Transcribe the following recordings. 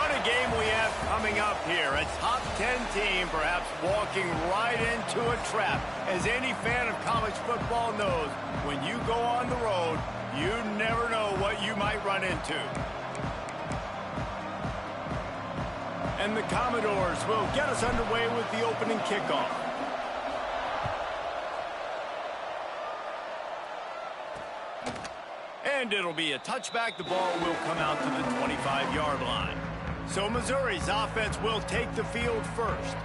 What a game we have coming up here. A top 10 team perhaps walking right into a trap. As any fan of college football knows, when you go on the road, you never know what you might run into. And the Commodores will get us underway with the opening kickoff. And it'll be a touchback. The ball will come out to the 25-yard line. So Missouri's offense will take the field first.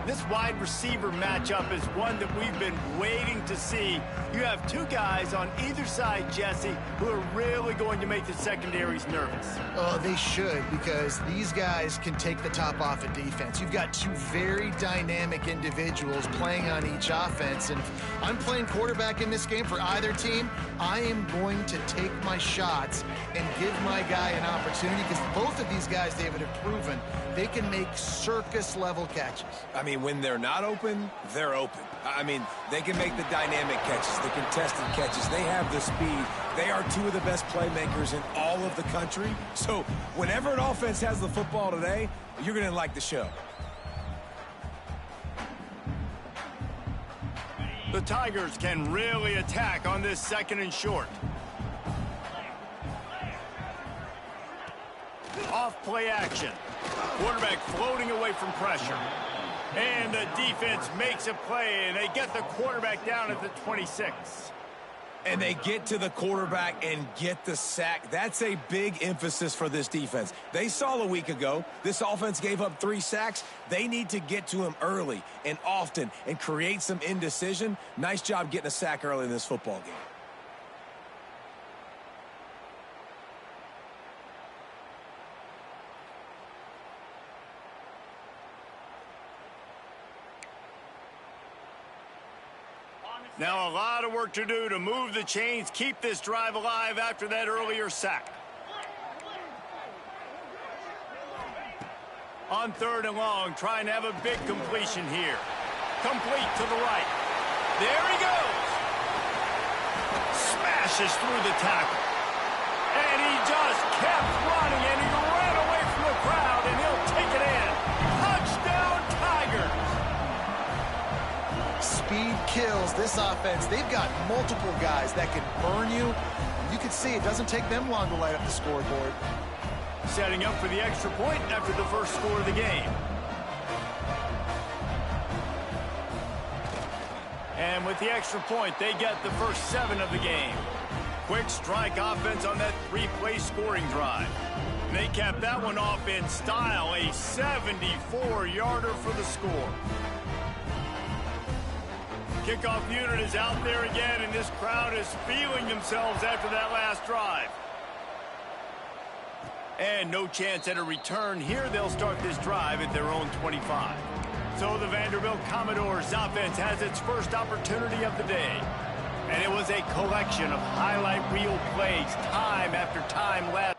This wide receiver matchup is one that we've been waiting to see. You have two guys on either side, Jesse, who are really going to make the secondaries nervous. Oh, they should, because these guys can take the top off of defense. You've got two very dynamic individuals playing on each offense, and if I'm playing quarterback in this game for either team, I am going to take my shots and give my guy an opportunity, because both of these guys, David, have proven they can make circus-level catches. I mean, when they're not open, they're open. I mean, they can make the dynamic catches, the contested catches. They have the speed. They are two of the best playmakers in all of the country. So whenever an offense has the football today, you're going to like the show. The Tigers can really attack on this second and short. Off play action. Quarterback floating away from pressure. And the defense makes a play, and they get the quarterback down at the 26. And they get to the quarterback and get the sack. That's a big emphasis for this defense. They saw a week ago, this offense gave up 3 sacks. They need to get to him early and often and create some indecision. Nice job getting a sack early in this football game. Now a lot of work to do to move the chains, keep this drive alive after that earlier sack. On 3rd and long, trying to have a big completion here. Complete to the right. There he goes. Smashes through the tackle. And he just kept running, and he ran away from the crowd, and he'll take it in. Touchdown, Tigers. Speed kills this offense. They've got multiple guys that can burn you. You can see it doesn't take them long to light up the scoreboard. Setting up for the extra point after the first score of the game. And with the extra point, they get the first 7 of the game. Quick strike offense on that 3-play scoring drive. And they capped that one off in style, a 74-yarder for the score. Kickoff unit is out there again, and this crowd is feeling themselves after that last drive. And no chance at a return here. They'll start this drive at their own 25. So the Vanderbilt Commodores offense has its first opportunity of the day. And it was a collection of highlight reel plays time after time last.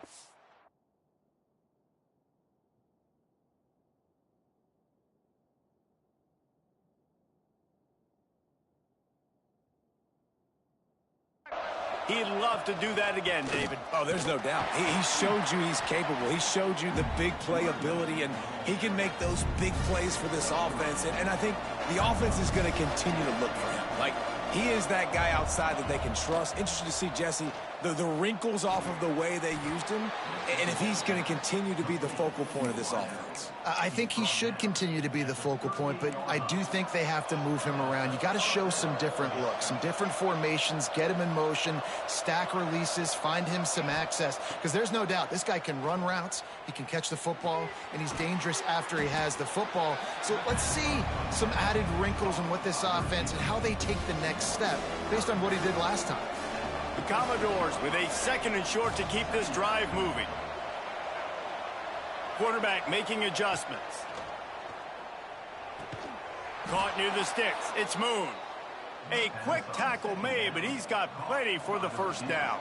He'd love to do that again, David. Oh, there's no doubt. He showed you he's capable. He showed you the big play ability, and he can make those big plays for this offense. And I think the offense is going to continue to look for him. Like, he is that guy outside that they can trust. Interesting to see, Jesse, the wrinkles off of the way they used him, and if he's going to continue to be the focal point of this offense. I think he should continue to be the focal point, but I do think they have to move him around. You got to show some different looks, some different formations, get him in motion, stack releases, find him some access, because there's no doubt this guy can run routes, he can catch the football, and he's dangerous after he has the football. So let's see some added wrinkles in what this offense and how they take the next step based on what he did last time. The Commodores with a 2nd and short to keep this drive moving. Quarterback making adjustments. Caught near the sticks. It's Moon. A quick tackle made, but he's got plenty for the first down.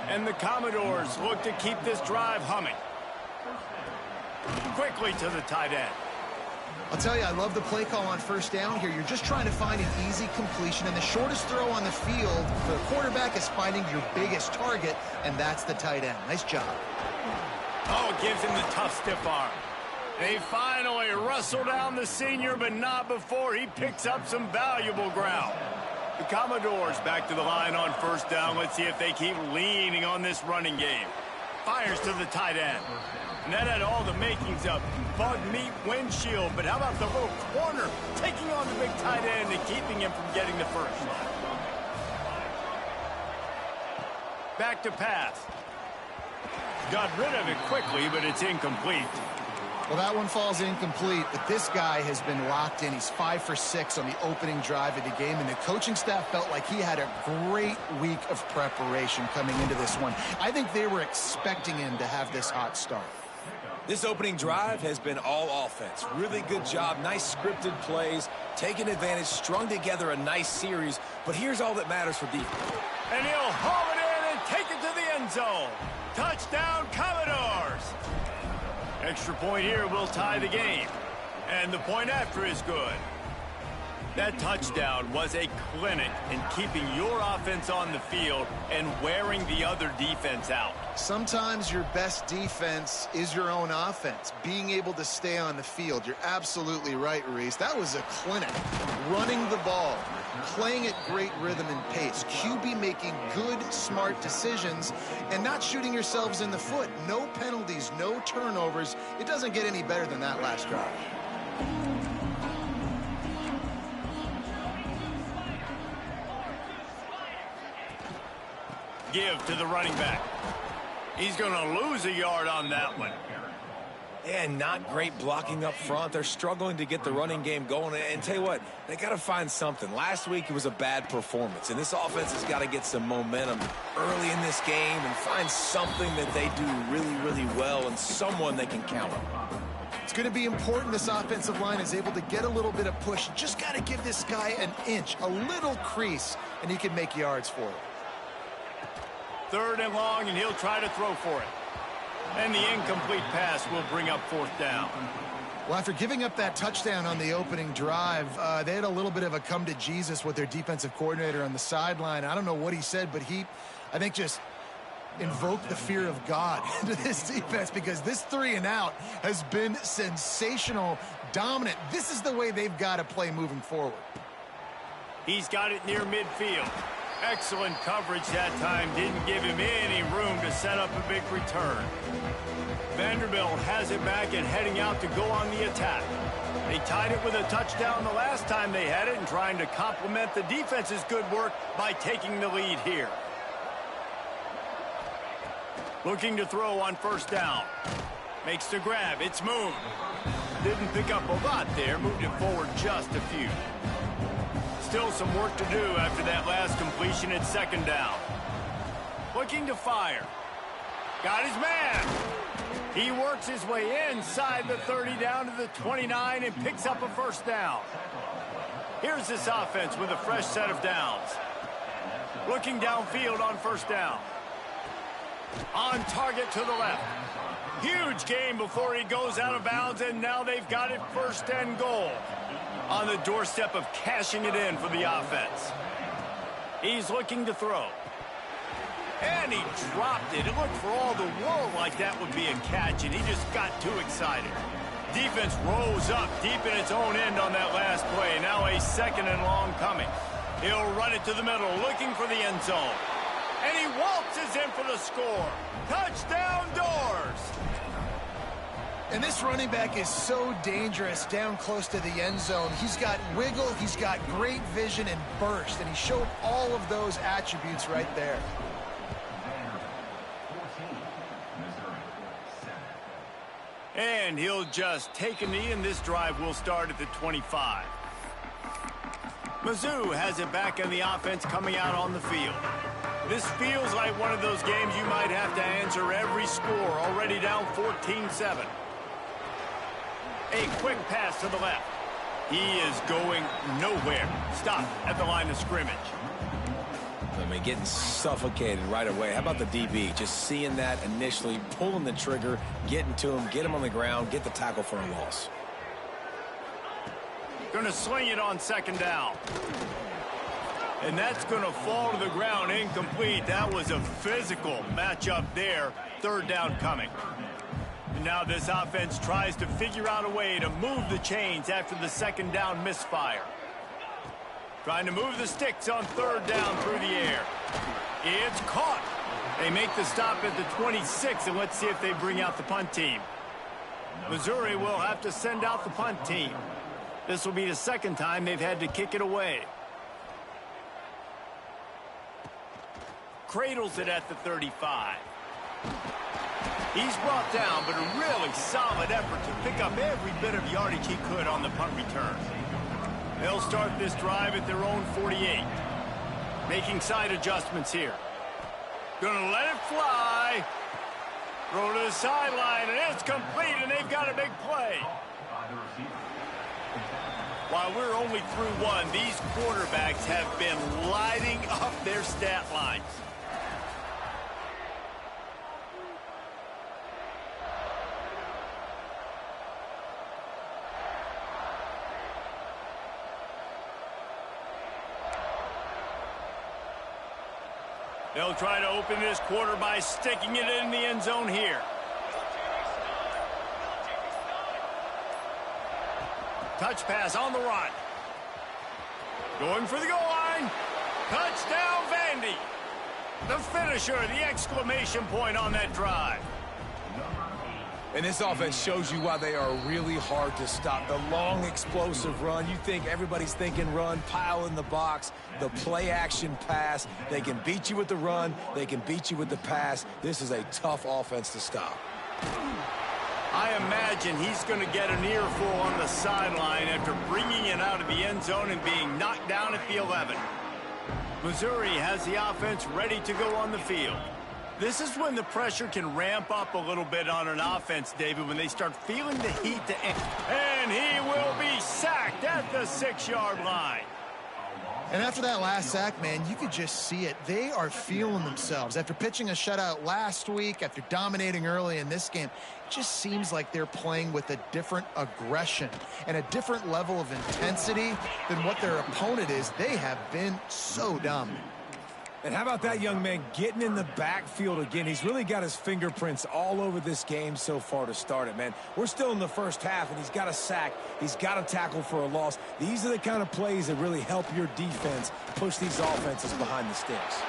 And the Commodores look to keep this drive humming. Quickly to the tight end. I'll tell you, I love the play call on 1st down here. You're just trying to find an easy completion, and the shortest throw on the field for the quarterback is finding your biggest target, and that's the tight end. Nice job. Oh, gives him the tough stiff arm. They finally wrestle down the senior, but not before he picks up some valuable ground. The Commodores back to the line on first down. Let's see if they keep leaning on this running game. Fires to the tight end. And that had all the makings of bug meat windshield. But how about the little corner taking on the big tight end and keeping him from getting the first? Back to pass. Got rid of it quickly, but it's incomplete. Well, that one falls incomplete, but this guy has been locked in. He's 5 for 6 on the opening drive of the game, and the coaching staff felt like he had a great week of preparation coming into this one. I think they were expecting him to have this hot start. This opening drive has been all offense. Really good job, nice scripted plays, taking advantage, strung together a nice series, but here's all that matters for defense. And he'll haul it in and take it to the end zone. Touchdown, Commodores! Extra point here will tie the game. And the point after is good. That touchdown was a clinic in keeping your offense on the field and wearing the other defense out. Sometimes your best defense is your own offense, being able to stay on the field. You're absolutely right, Reese. That was a clinic. Running the ball, playing at great rhythm and pace. QB making good, smart decisions and not shooting yourselves in the foot. No penalties, no turnovers. It doesn't get any better than that last drive. Give to the running back. He's going to lose a yard on that one. And not great blocking up front. They're struggling to get the running game going. And tell you what, they got to find something. Last week it was a bad performance, and this offense has got to get some momentum early in this game and find something that they do really, really well and someone they can count on. It's going to be important this offensive line is able to get a little bit of push. Just got to give this guy an inch, a little crease, and he can make yards for it. 3rd and long, and he'll try to throw for it. And the incomplete pass will bring up 4th down. Well, after giving up that touchdown on the opening drive, they had a little bit of a come to Jesus with their defensive coordinator on the sideline. I don't know what he said, but he, I think, just invoked the fear of God into this defense because this 3 and out has been sensational, dominant. This is the way they've got to play moving forward. He's got it near midfield. Excellent coverage that time. Didn't give him any room to set up a big return. Vanderbilt has it back and heading out to go on the attack. They tied it with a touchdown the last time they had it and trying to complement the defense's good work by taking the lead here. Looking to throw on 1st down. Makes the grab. It's Moon. Didn't pick up a lot there. Moved it forward just a few. Still some work to do after that last completion at 2nd down. Looking to fire. Got his man. He works his way inside the 30 down to the 29 and picks up a 1st down. Here's this offense with a fresh set of downs. Looking downfield on 1st down. On target to the left. Huge gain before he goes out of bounds, and now they've got it 1st and goal. On the doorstep of cashing it in for the offense. He's looking to throw. And he dropped it. It looked for all the world like that would be a catch, and he just got too excited. Defense rose up deep in its own end on that last play. Now a 2nd and long coming. He'll run it to the middle, looking for the end zone. And he waltzes in for the score. Touchdown, Doors! And this running back is so dangerous down close to the end zone. He's got wiggle, he's got great vision and burst, and he showed all of those attributes right there. And he'll just take a knee, and this drive will start at the 25. Mizzou has it back in the offense coming out on the field. This feels like one of those games you might have to answer every score, already down 14-7. A quick pass to the left. He is going nowhere. Stop at the line of scrimmage. I mean, getting suffocated right away. How about the DB? Just seeing that initially, pulling the trigger, getting to him, get him on the ground, get the tackle for a loss. Going to sling it on 2nd down. And that's going to fall to the ground incomplete. That was a physical matchup there. 3rd down coming. now this offense tries to figure out a way to move the chains after the second down misfire. Trying to move the sticks on third down through the air. It's caught. They make the stop at the 26, and let's see if they bring out the punt team. Missouri will have to send out the punt team. This will be the second time they've had to kick it away. Cradles it at the 35. He's brought down, but a really solid effort to pick up every bit of yardage he could on the punt return. They'll start this drive at their own 48. Making side adjustments here. Gonna let it fly. Throw to the sideline, and it's complete, and they've got a big play. While we're only through one, these quarterbacks have been lighting up their stat lines. They'll try to open this quarter by sticking it in the end zone here. Touch pass on the run. Going for the goal line. Touchdown, Vandy. The finisher, the exclamation point on that drive. And this offense shows you why they are really hard to stop. The long, explosive run. You think everybody's thinking run, pile in the box, the play-action pass. They can beat you with the run. They can beat you with the pass. This is a tough offense to stop. I imagine he's going to get an earful on the sideline after bringing it out of the end zone and being knocked down at the 11. Missouri has the offense ready to go on the field. This is when the pressure can ramp up a little bit on an offense, David, when they start feeling the heat to end. And he will be sacked at the 6-yard line. And after that last sack, man, you could just see it. They are feeling themselves. After pitching a shutout last week, after dominating early in this game, it just seems like they're playing with a different aggression and a different level of intensity than what their opponent is. They have been so dominant. And how about that young man getting in the backfield again? He's really got his fingerprints all over this game so far to start it, man. We're still in the first half, and he's got a sack. He's got a tackle for a loss. These are the kind of plays that really help your defense push these offenses behind the sticks.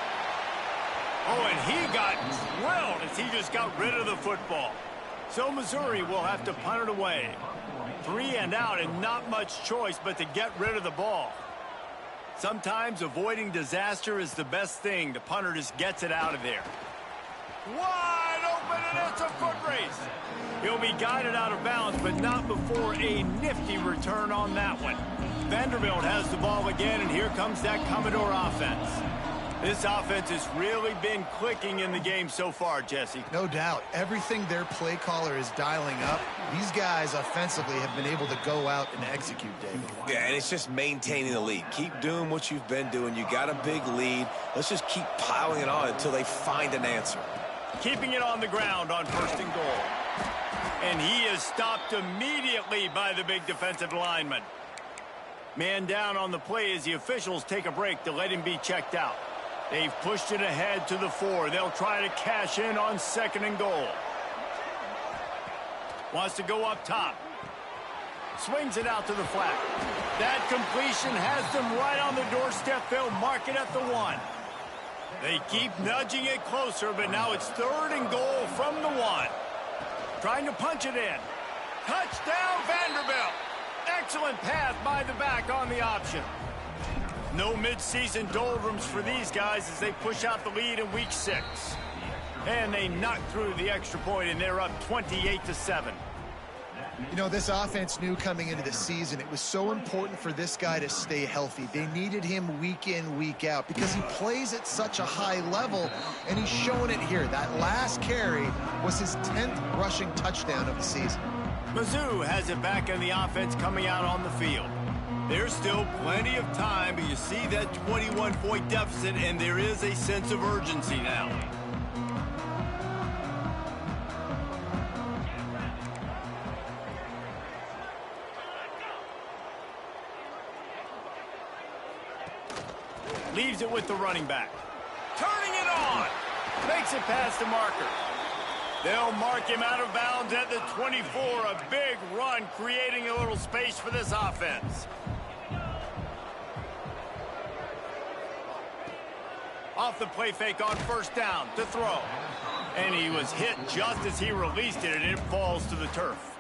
Oh, and he got drilled as he just got rid of the football. So Missouri will have to punt it away. 3 and out, and not much choice but to get rid of the ball. Sometimes avoiding disaster is the best thing. The punter just gets it out of there. Wide open, and it's a foot race. He'll be guided out of bounds, but not before a nifty return on that one. Vanderbilt has the ball again, and here comes that Commodore offense. This offense has really been clicking in the game so far, Jesse. No doubt. Everything their play caller is dialing up, these guys offensively have been able to go out and execute, David. Yeah, and it's just maintaining the lead. Keep doing what you've been doing. You got a big lead. Let's just keep piling it on until they find an answer. Keeping it on the ground on 1st and goal. And he is stopped immediately by the big defensive lineman. Man down on the play as the officials take a break to let him be checked out. They've pushed it ahead to the 4. They'll try to cash in on 2nd and goal. Wants to go up top. Swings it out to the flat. That completion has them right on the doorstep. They'll mark it at the 1. They keep nudging it closer, but now it's 3rd and goal from the 1. Trying to punch it in. Touchdown, Vanderbilt. Excellent pass by the back on the option. No midseason doldrums for these guys as they push out the lead in week 6. And they knock through the extra point, and they're up 28-7. You know, this offense knew coming into the season it was so important for this guy to stay healthy. They needed him week in, week out because he plays at such a high level, and he's showing it here. That last carry was his 10th rushing touchdown of the season. Mizzou has it back in the offense coming out on the field. There's still plenty of time, but you see that 21-point deficit, and there is a sense of urgency now. Leaves it with the running back. Turning it on. Makes it past the marker. They'll mark him out of bounds at the 24. A big run, creating a little space for this offense. Off the play fake on first down to throw. And he was hit just as he released it, and it falls to the turf.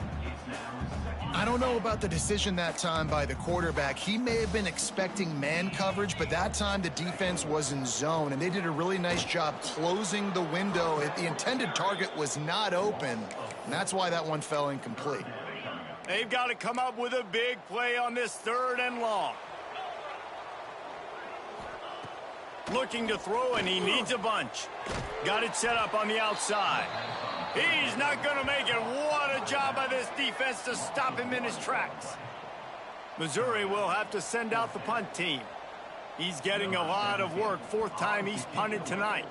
I don't know about the decision that time by the quarterback. He may have been expecting man coverage, but that time the defense was in zone, and they did a really nice job closing the window. The intended target was not open, and that's why that one fell incomplete. They've got to come up with a big play on this 3rd and long. Looking to throw, and he needs a bunch. Got it set up on the outside. He's not going to make it. What a job by this defense to stop him in his tracks. Missouri will have to send out the punt team. He's getting a lot of work. 4th time he's punted tonight.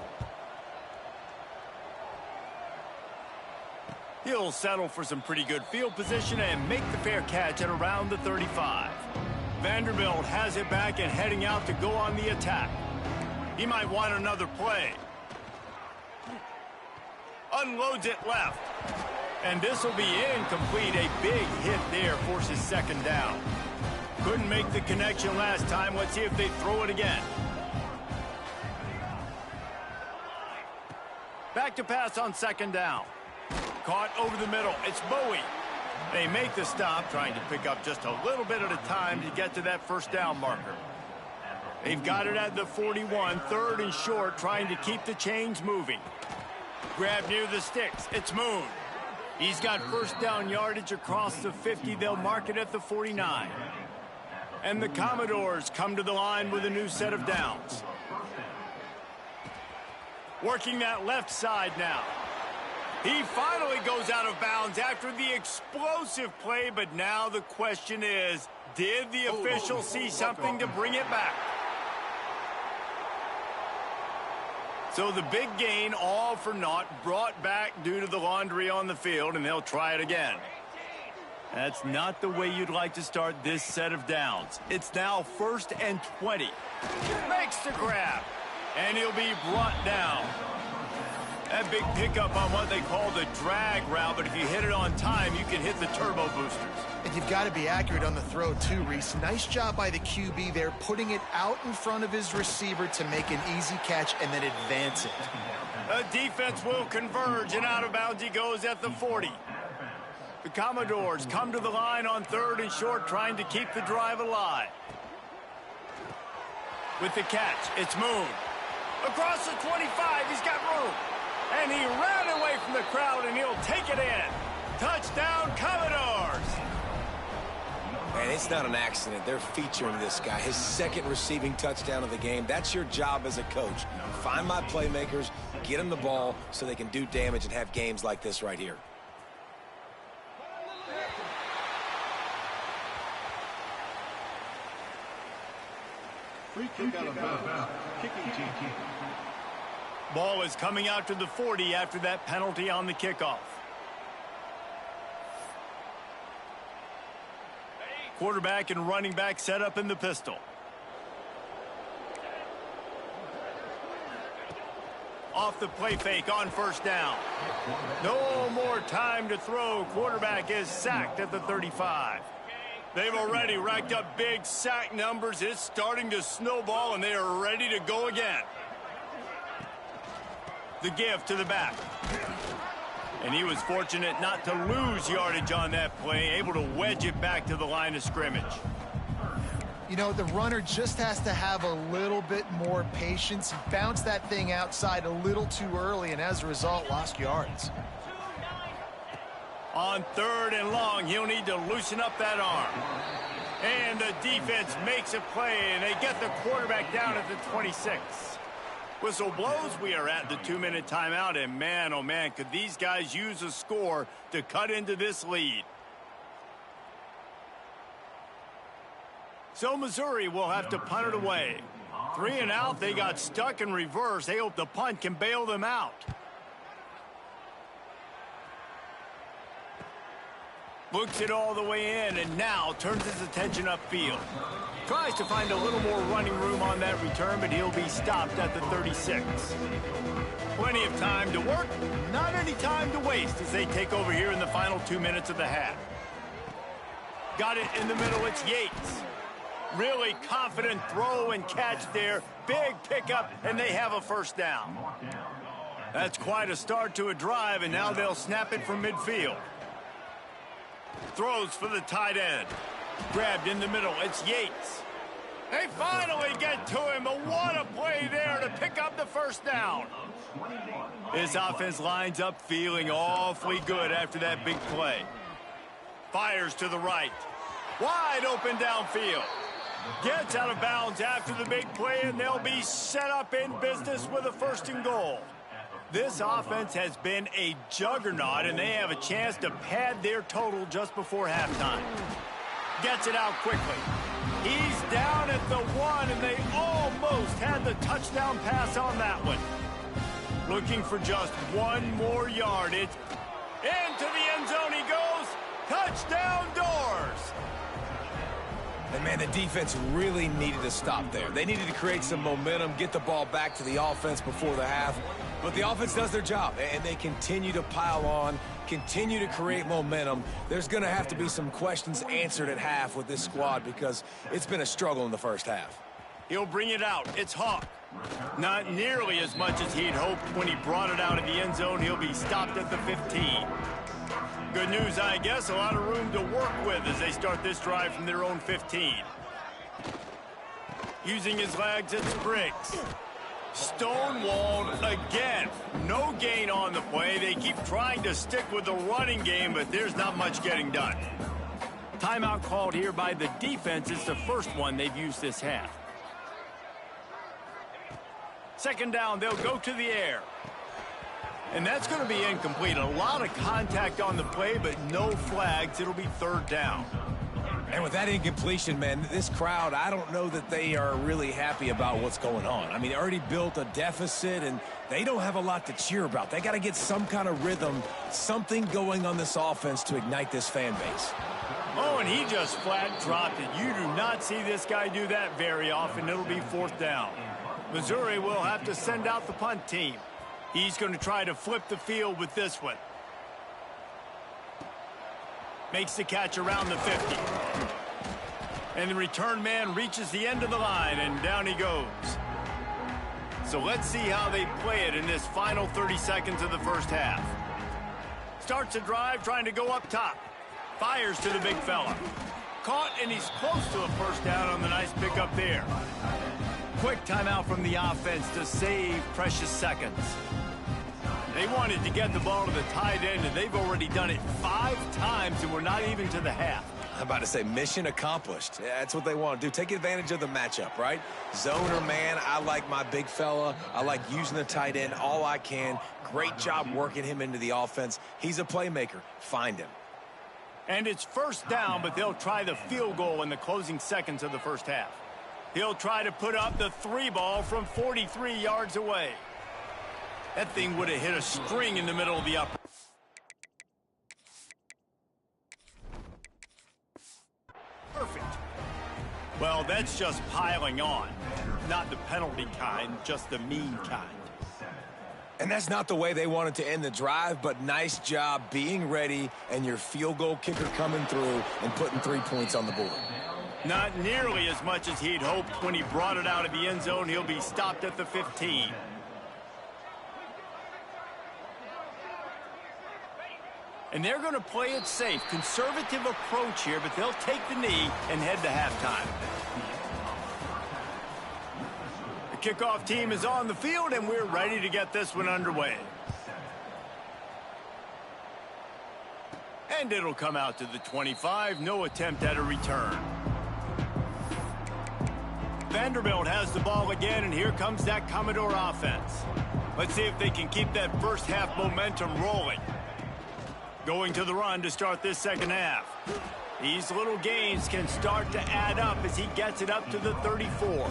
He'll settle for some pretty good field position and make the fair catch at around the 35. Vanderbilt has it back and heading out to go on the attack. He might want another play. Unloads it left. And this will be incomplete. A big hit there forces 2nd down. Couldn't make the connection last time. Let's see if they throw it again. Back to pass on 2nd down. Caught over the middle. It's Bowie. They make the stop, trying to pick up just a little bit at a time to get to that 1st down marker. They've got it at the 41, 3rd and short, trying to keep the chains moving. Grab near the sticks. It's Moon. He's got 1st down yardage across the 50. They'll mark it at the 49. And the Commodores come to the line with a new set of downs. Working that left side now. He finally goes out of bounds after the explosive play, but now the question is, did the official see something to bring it back? So the big gain, all for naught, brought back due to the laundry on the field, and they'll try it again. That's not the way you'd like to start this set of downs. It's now 1st and 20. Makes the grab, and he'll be brought down. That big pickup on what they call the drag route, but if you hit it on time, you can hit the turbo boosters. And you've got to be accurate on the throw, too, Reese. Nice job by the QB there, putting it out in front of his receiver to make an easy catch and then advance it. The defense will converge, and out of bounds he goes at the 40. The Commodores come to the line on 3rd and short, trying to keep the drive alive. With the catch, it's Moon. Across the 25, he's got room. And he ran away from the crowd, and he'll take it in. Touchdown, Commodores! Man, it's not an accident. They're featuring this guy. His 2nd receiving touchdown of the game. That's your job as a coach. Find my playmakers, get them the ball so they can do damage and have games like this right here. Free kick out of bounds. Kicking team. Ball is coming out to the 40 after that penalty on the kickoff. Quarterback and running back set up in the pistol. Off the play fake on 1st down. No more time to throw. Quarterback is sacked at the 35. They've already racked up big sack numbers. It's starting to snowball, and they are ready to go again. The give to the back. And he was fortunate not to lose yardage on that play, able to wedge it back to the line of scrimmage. You know, the runner just has to have a little bit more patience. Bounce that thing outside a little too early, and as a result, lost yards. On 3rd and long, he'll need to loosen up that arm. And the defense makes a play, and they get the quarterback down at the 26. Whistle blows. We are at the 2-minute timeout, and man, oh man, could these guys use a score to cut into this lead. So Missouri will have to punt it away. 3 and out, they got stuck in reverse. They hope the punt can bail them out. Looks it all the way in, and now turns his attention upfield. Tries to find a little more running room on that return, but he'll be stopped at the 36. Plenty of time to work, not any time to waste as they take over here in the final 2 minutes of the half. Got it in the middle, it's Yates. Really confident throw and catch there. Big pickup, and they have a first down. That's quite a start to a drive, and now they'll snap it from midfield. Throws for the tight end. Grabbed in the middle, it's Yates. They finally get to him, but what a play there to pick up the first down. This offense lines up feeling awfully good after that big play. Fires to the right. Wide open downfield. Gets out of bounds after the big play, and they'll be set up in business with a 1st and goal. This offense has been a juggernaut, and they have a chance to pad their total just before halftime. Gets it out quickly. He's down at the 1, and they almost had the touchdown pass on that one. Looking for just 1 more yard. It's into the end zone he goes. Touchdown Doors. And, man, the defense really needed to stop there. They needed to create some momentum, get the ball back to the offense before the half. But the offense does their job, and they continue to pile on, continue to create momentum. There's going to have to be some questions answered at half with this squad because it's been a struggle in the first half. He'll bring it out. It's Hawk. Not nearly as much as he'd hoped when he brought it out of the end zone. He'll be stopped at the 15. Good news, I guess. A lot of room to work with as they start this drive from their own 15. Using his legs, it's Briggs. Stonewalled again. No gain on the play. They keep trying to stick with the running game, but there's not much getting done. Timeout called here by the defense. It's the first one they've used this half. 2nd down, they'll go to the air. And that's going to be incomplete. A lot of contact on the play, but no flags. It'll be 3rd down. And with that incompletion, man, this crowd, I don't know that they are really happy about what's going on. I mean, they already built a deficit, and they don't have a lot to cheer about. They got to get some kind of rhythm, something going on this offense to ignite this fan base. Oh, and he just flat dropped it. You do not see this guy do that very often. It'll be 4th down. Missouri will have to send out the punt team. He's going to try to flip the field with this one. Makes the catch around the 50. And the return man reaches the end of the line, and down he goes. So let's see how they play it in this final 30 seconds of the first half. Starts a drive trying to go up top. Fires to the big fella. Caught, and he's close to a first down on the nice pickup there. Quick timeout from the offense to save precious seconds. They wanted to get the ball to the tight end, and they've already done it 5 times, and we're not even to the half. I'm about to say mission accomplished. Yeah, that's what they want to do. Take advantage of the matchup, right? Zone or man, I like my big fella. I like using the tight end all I can. Great job working him into the offense. He's a playmaker. Find him. And it's 1st down, but they'll try the field goal in the closing seconds of the first half. He'll try to put up the 3 ball from 43 yards away. That thing would have hit a string in the middle of the upper. Perfect. Well, that's just piling on. Not the penalty kind, just the mean kind. And that's not the way they wanted to end the drive, but nice job being ready and your field goal kicker coming through and putting 3 points on the board. Not nearly as much as he'd hoped when he brought it out of the end zone. He'll be stopped at the 15. And they're going to play it safe. Conservative approach here, but they'll take the knee and head to halftime. The kickoff team is on the field, and we're ready to get this one underway. And it'll come out to the 25. No attempt at a return. Vanderbilt has the ball again, and here comes that Commodore offense. Let's see if they can keep that first half momentum rolling. Going to the run to start this second half. These little gains can start to add up as he gets it up to the 34.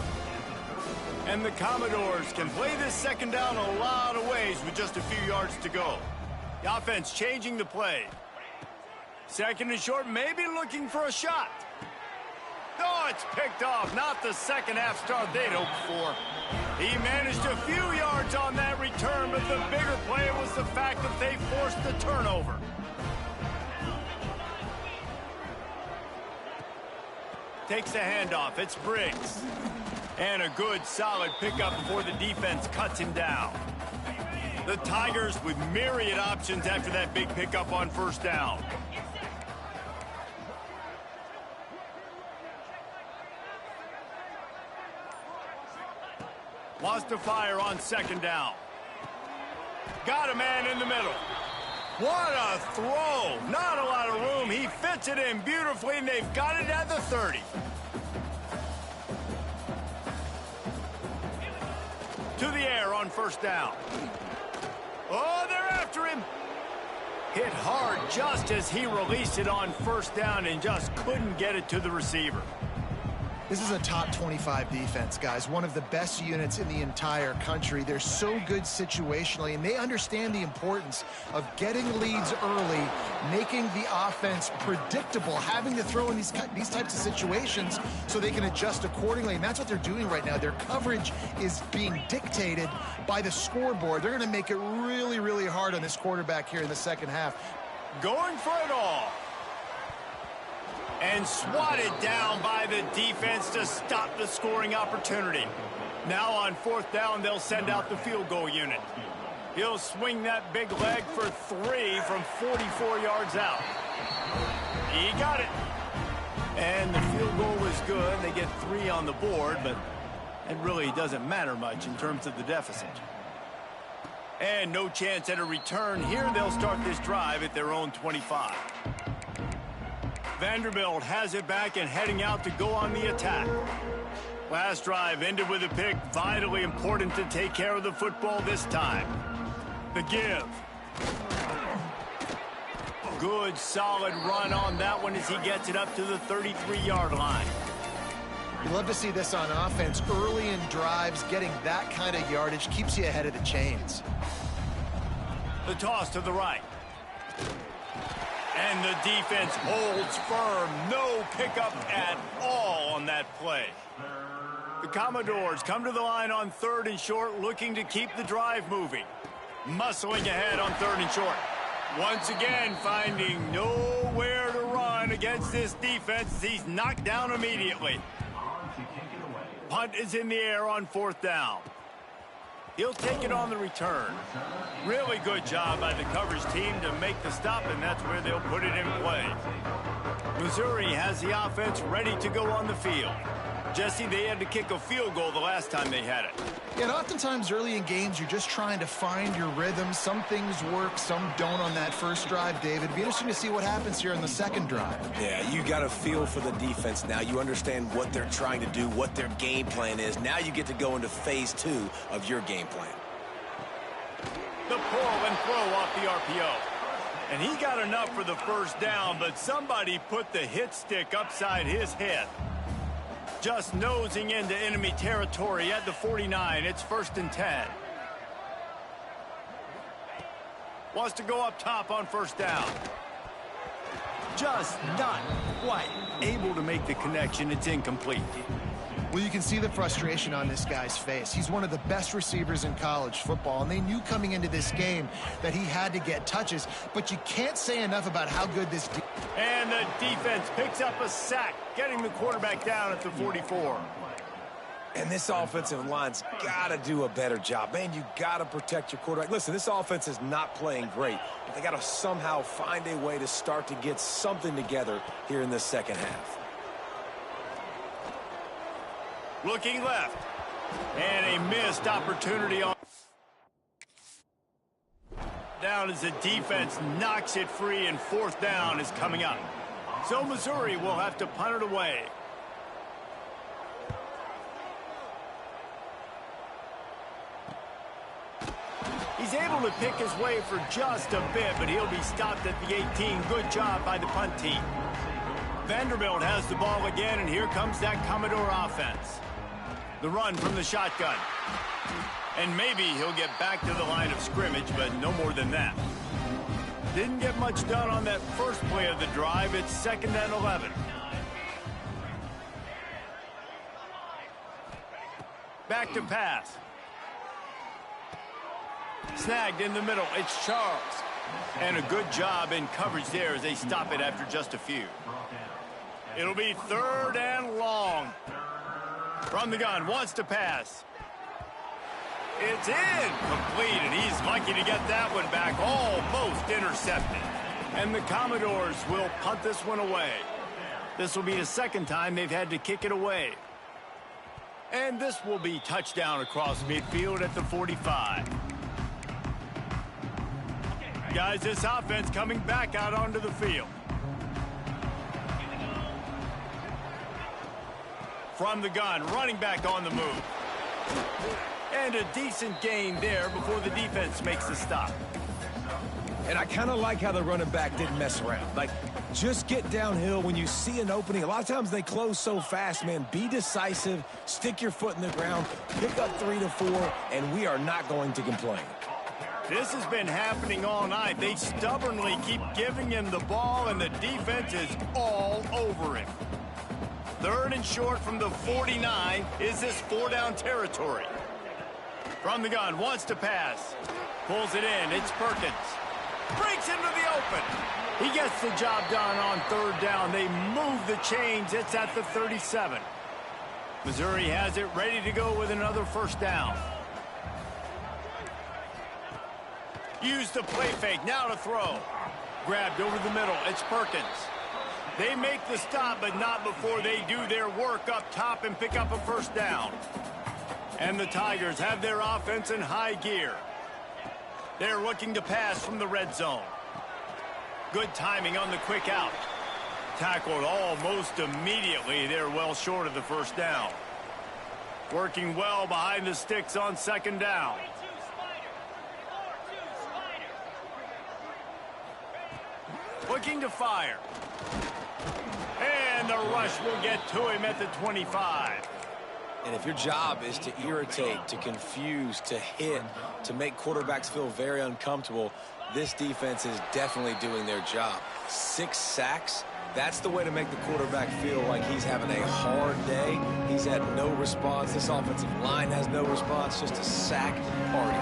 And the Commodores can play this second down a lot of ways with just a few yards to go. The offense changing the play. 2nd and short, maybe looking for a shot. Oh, it's picked off. Not the second half start they'd hoped for. He managed a few yards on that return, but the bigger play was the fact that they forced the turnover. Takes the handoff. It's Briggs. And a good, solid pickup before the defense cuts him down. The Tigers with myriad options after that big pickup on first down. Wants to fire on second down. Got a man in the middle. What a throw. Not a lot of room. He fits it in beautifully, and they've got it at the 30. To the air on first down. Oh, they're after him. Hit hard just as he released it on first down and just couldn't get it to the receiver. This is a top 25 defense, guys. One of the best units in the entire country. They're so good situationally, and they understand the importance of getting leads early, making the offense predictable, having to throw in these types of situations so they can adjust accordingly. And that's what they're doing right now. Their coverage is being dictated by the scoreboard. They're going to make it really, really hard on this quarterback here in the second half. Going for it all. And swatted down by the defense to stop the scoring opportunity. Now on fourth down, they'll send out the field goal unit. He'll swing that big leg for 3 from 44 yards out. He got it. And the field goal was good. They get 3 on the board, but it really doesn't matter much in terms of the deficit. And no chance at a return here. They'll start this drive at their own 25. Vanderbilt has it back and heading out to go on the attack. Last drive ended with a pick. Vitally important to take care of the football this time. The give. Good, solid run on that one as he gets it up to the 33-yard line. You love to see this on offense. Early in drives, getting that kind of yardage keeps you ahead of the chains. The toss to the right. And the defense holds firm. No pickup at all on that play. The Commodores come to the line on 3rd and short, looking to keep the drive moving. Muscling ahead on 3rd and short. Once again, finding nowhere to run against this defense as he's knocked down immediately. Punt is in the air on 4th down. He'll take it on the return. Really good job by the coverage team to make the stop, and that's where they'll put it in play. Missouri has the offense ready to go on the field. Jesse, they had to kick a field goal the last time they had it. Yeah, and oftentimes early in games, you're just trying to find your rhythm. Some things work, some don't on that first drive, David. It'd be interesting to see what happens here on the second drive. Yeah, you got a feel for the defense now. You understand what they're trying to do, what their game plan is. Now you get to go into phase 2 of your game plan. The pull and throw off the RPO. And he got enough for the first down, but somebody put the hit stick upside his head. Just nosing into enemy territory at the 49. It's 1st and 10. Wants to go up top on first down. Just not quite able to make the connection. It's incomplete. Well, you can see the frustration on this guy's face. He's one of the best receivers in college football, and they knew coming into this game that he had to get touches, but you can't say enough about how good this and the defense picks up a sack, getting the quarterback down at the 44. And this offensive line's got to do a better job. Man, you got to protect your quarterback. Listen, this offense is not playing great, but they got to somehow find a way to start to get something together here in this second half. Looking left. And a missed opportunity on down as the defense knocks it free, and 4th down is coming up. So Missouri will have to punt it away. He's able to pick his way for just a bit, but he'll be stopped at the 18. Good job by the punt team. Vanderbilt has the ball again, and here comes that Commodore offense. The run from the shotgun. And maybe he'll get back to the line of scrimmage, but no more than that. Didn't get much done on that first play of the drive. It's 2nd and 11. Back to pass. Snagged in the middle. It's Charles. And a good job in coverage there as they stop it after just a few. It'll be 3rd and long. From the gun, wants to pass. It's incomplete, and he's lucky to get that one back. Almost intercepted. And the Commodores will punt this one away. This will be the 2nd time they've had to kick it away. And this will be touchdown across midfield at the 45. Guys, this offense coming back out onto the field. From the gun, running back on the move. And a decent gain there before the defense makes the stop. And I kind of like how the running back didn't mess around. Like, just get downhill when you see an opening. A lot of times they close so fast, man. Be decisive, stick your foot in the ground, pick up 3 to 4, and we are not going to complain. This has been happening all night. They stubbornly keep giving him the ball, and the defense is all over him. 3rd and short from the 49. Is this 4-down territory? From the gun, wants to pass. Pulls it in. It's Perkins. Breaks into the open. He gets the job done on 3rd down. They move the chains. It's at the 37. Missouri has it ready to go with another 1st down. Use the play fake. Now to throw. Grabbed over the middle. It's Perkins. They make the stop, but not before they do their work up top and pick up a 1st down. And the Tigers have their offense in high gear. They're looking to pass from the red zone. Good timing on the quick out. Tackled almost immediately. They're well short of the 1st down. Working well behind the sticks on 2nd down. Looking to fire. And the rush will get to him at the 25. And if your job is to irritate, to confuse, to hit, to make quarterbacks feel very uncomfortable, this defense is definitely doing their job. 6 sacks, that's the way to make the quarterback feel like he's having a hard day. He's had no response. This offensive line has no response, just a sack party.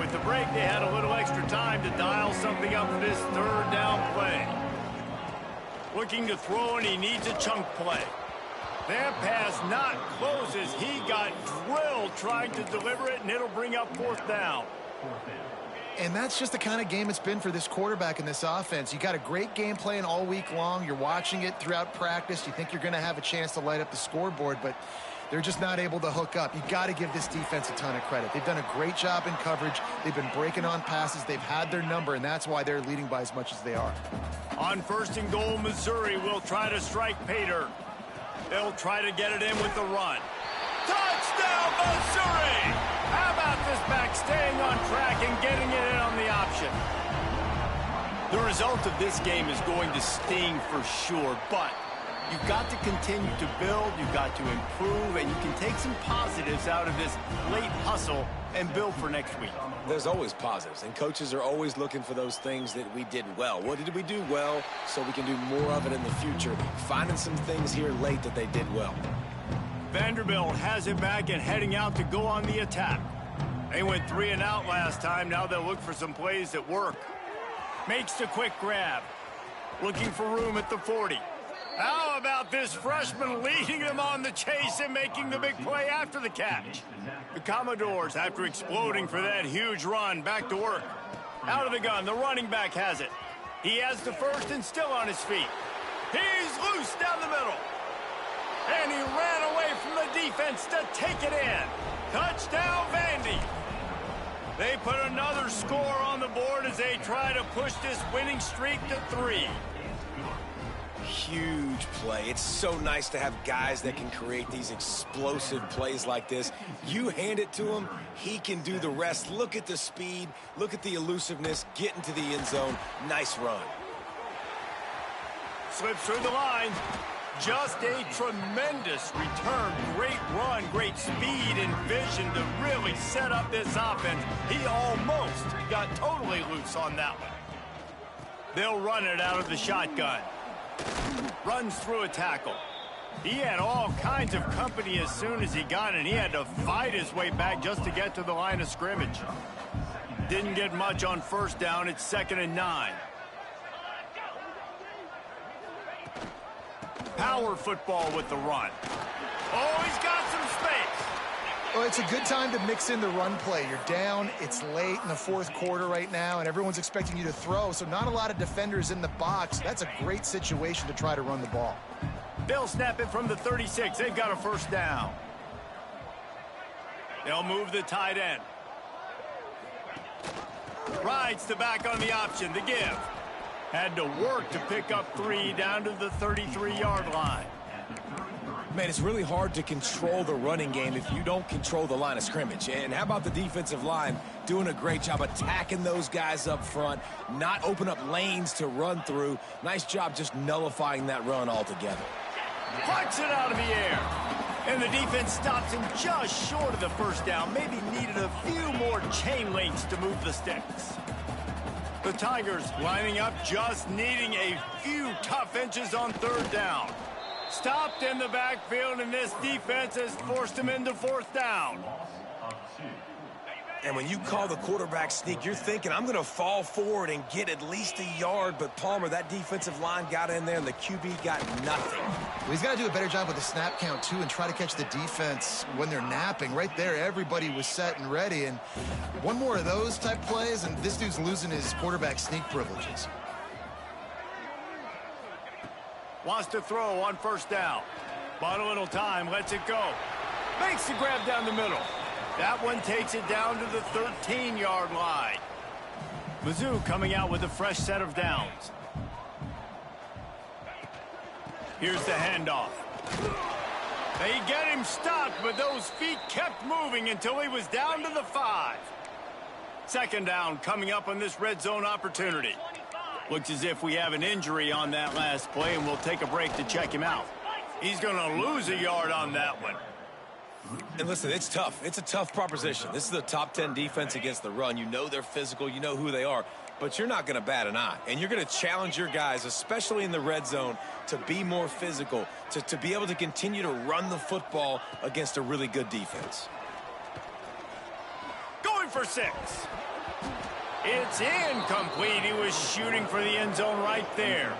With the break, they had a little extra time to dial something up for this 3rd down play. Looking to throw, and he needs a chunk play. That pass not close as he got drilled trying to deliver it, and it'll bring up 4th down. And that's just the kind of game it's been for this quarterback in this offense. You got a great game plan all week long. You're watching it throughout practice. You think you're going to have a chance to light up the scoreboard, but they're just not able to hook up. You got to give this defense a ton of credit. They've done a great job in coverage. They've been breaking on passes. They've had their number, and that's why they're leading by as much as they are. On 1st and goal, Missouri will try to strike Pater. They'll try to get it in with the run. Touchdown, Missouri! How about this back staying on track and getting it in on the option? The result of this game is going to sting for sure, but you've got to continue to build, you've got to improve, and you can take some positives out of this late hustle and build for next week. There's always positives, and coaches are always looking for those things that we did well. What did we do well so we can do more of it in the future? Finding some things here late that they did well. Vanderbilt has it back and heading out to go on the attack. They went 3 and out last time. Now they'll look for some plays that work. Makes the quick grab. Looking for room at the 40. How about this freshman leading them on the chase and making the big play after the catch? The Commodores, after exploding for that huge run, back to work. Out of the gun, the running back has it. He has the 1st and still on his feet. He's loose down the middle. And he ran away from the defense to take it in. Touchdown, Vandy. They put another score on the board as they try to push this winning streak to 3. Huge play. It's so nice to have guys that can create these explosive plays like this. You hand it to him, he can do the rest. Look at the speed, look at the elusiveness, get into the end zone. Nice run. Slips through the line. Just a tremendous return. Great run, great speed and vision to really set up this offense. He almost got totally loose on that one. They'll run it out of the shotgun. Runs through a tackle. He had all kinds of company as soon as he got it. He had to fight his way back just to get to the line of scrimmage. Didn't get much on first down. It's 2nd and 9. Power football with the run. Oh, he's got some space. Well, it's a good time to mix in the run play. You're down, it's late in the 4th quarter right now, and everyone's expecting you to throw, so not a lot of defenders in the box. That's a great situation to try to run the ball. They'll snap it from the 36. They've got a first down. They'll move the tight end. Rides the back on the option, the give. Had to work to pick up 3 down to the 33-yard line. Man, it's really hard to control the running game if you don't control the line of scrimmage. And how about the defensive line doing a great job attacking those guys up front, not open up lanes to run through. Nice job just nullifying that run altogether. Plucks it out of the air. And the defense stops him just short of the first down. Maybe needed a few more chain links to move the sticks. The Tigers lining up, just needing a few tough inches on 3rd down. Stopped in the backfield, and this defense has forced him into 4th down. And when you call the quarterback sneak, you're thinking, I'm going to fall forward and get at least a yard. But, Palmer, that defensive line got in there, and the QB got nothing. Well, he's got to do a better job with the snap count, too, and try to catch the defense when they're napping. Right there, everybody was set and ready. And one more of those type plays, and this dude's losing his quarterback sneak privileges. Wants to throw on 1st down. Bought a little time, lets it go. Makes the grab down the middle. That one takes it down to the 13-yard line. Mizzou coming out with a fresh set of downs. Here's the handoff. They get him stopped, but those feet kept moving until he was down to the 5. 2nd down coming up on this red zone opportunity. Looks as if we have an injury on that last play, and we'll take a break to check him out. He's going to lose a yard on that one. And listen, it's tough. It's a tough proposition. This is the top 10 defense against the run. You know they're physical. You know who they are. But you're not going to bat an eye. And you're going to challenge your guys, especially in the red zone, to be more physical, to be able to continue to run the football against a really good defense. Going for 6. It's incomplete. He was shooting for the end zone right there.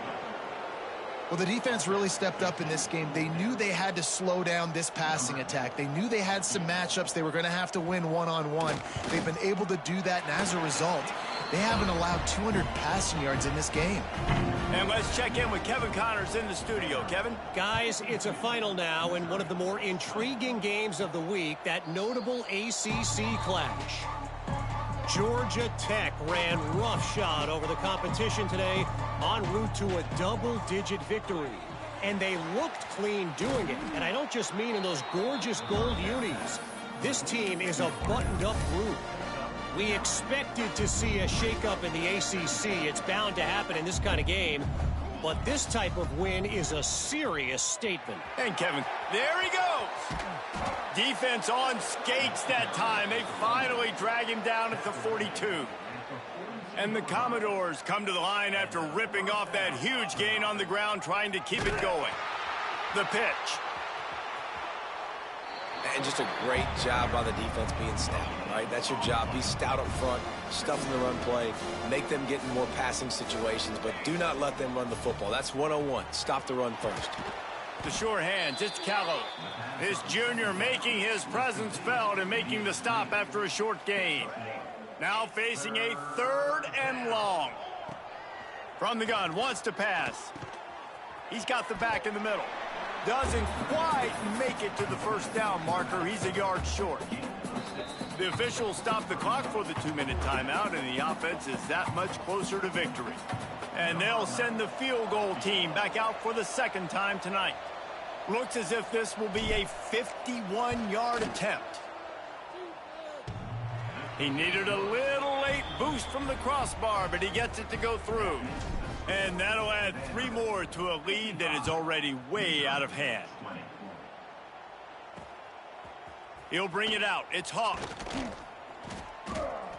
Well, the defense really stepped up in this game. They knew they had to slow down this passing attack. They knew they had some matchups they were going to have to win one-on-one. They've been able to do that, and as a result, they haven't allowed 200 passing yards in this game. And let's check in with Kevin Connors in the studio. Kevin? Guys, it's a final now in one of the more intriguing games of the week, that notable ACC clash. Georgia Tech ran roughshod over the competition today, en route to a double-digit victory. And they looked clean doing it. And I don't just mean in those gorgeous gold unis. This team is a buttoned-up group. We expected to see a shakeup in the ACC. It's bound to happen in this kind of game. But this type of win is a serious statement. And Kevin, there he goes. Defense on skates that time. They finally drag him down at the 42. And the Commodores come to the line after ripping off that huge gain on the ground, trying to keep it going. The pitch. And just a great job by the defense being stout, right? That's your job. Be stout up front, stuff in the run play, make them get in more passing situations, but do not let them run the football. That's 101. Stop the run first. The sure hands, it's Callow. This junior making his presence felt and making the stop after a short gain. Now facing a 3rd and long. From the gun, wants to pass. He's got the back in the middle. Doesn't quite make it to the first down marker. He's a yard short. The officials stop the clock for the 2-minute timeout, and the offense is that much closer to victory. And they'll send the field goal team back out for the 2nd time tonight. Looks as if this will be a 51-yard attempt. He needed a little late boost from the crossbar, but he gets it to go through. And that'll add 3 more to a lead that is already way out of hand. He'll bring it out. It's Hawk.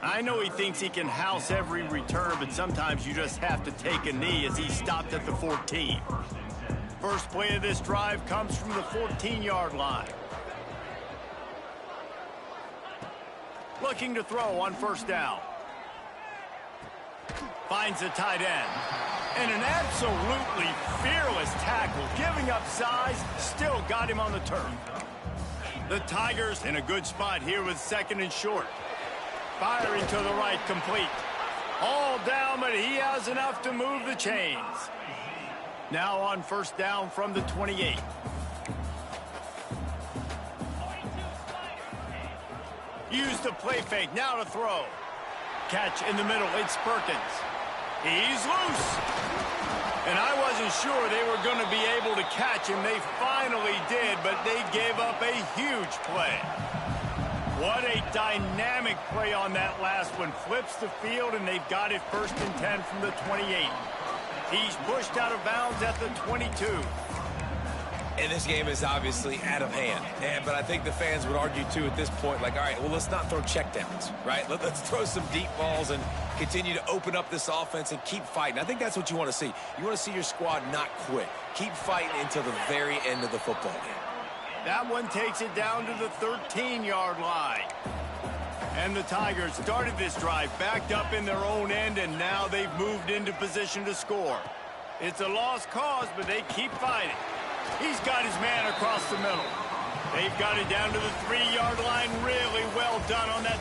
I know he thinks he can house every return, but sometimes you just have to take a knee as he stopped at the 14. First play of this drive comes from the 14-yard line. Looking to throw on first down. Finds the tight end. And an absolutely fearless tackle, giving up size, still got him on the turf. The Tigers in a good spot here with second and short. Firing to the right, complete. All down, but he has enough to move the chains. Now on first down from the 28. Use the play fake, now to throw. Catch in the middle, it's Perkins. He's loose. And I wasn't sure they were going to be able to catch him. They finally did, but they gave up a huge play. What a dynamic play on that last one. Flips the field, and they've got it first and 10 from the 28. He's pushed out of bounds at the 22. And this game is obviously out of hand. But I think the fans would argue, too, at this point, like, all right, well, let's not throw checkdowns, right? Let's throw some deep balls and continue to open up this offense and keep fighting. I think that's what you want to see. You want to see your squad not quit. Keep fighting until the very end of the football game. That one takes it down to the 13-yard line. And the Tigers started this drive backed up in their own end, and now they've moved into position to score. It's a lost cause, but they keep fighting. He's got his man across the middle. They've got it down to the 3-yard line. Really well done on that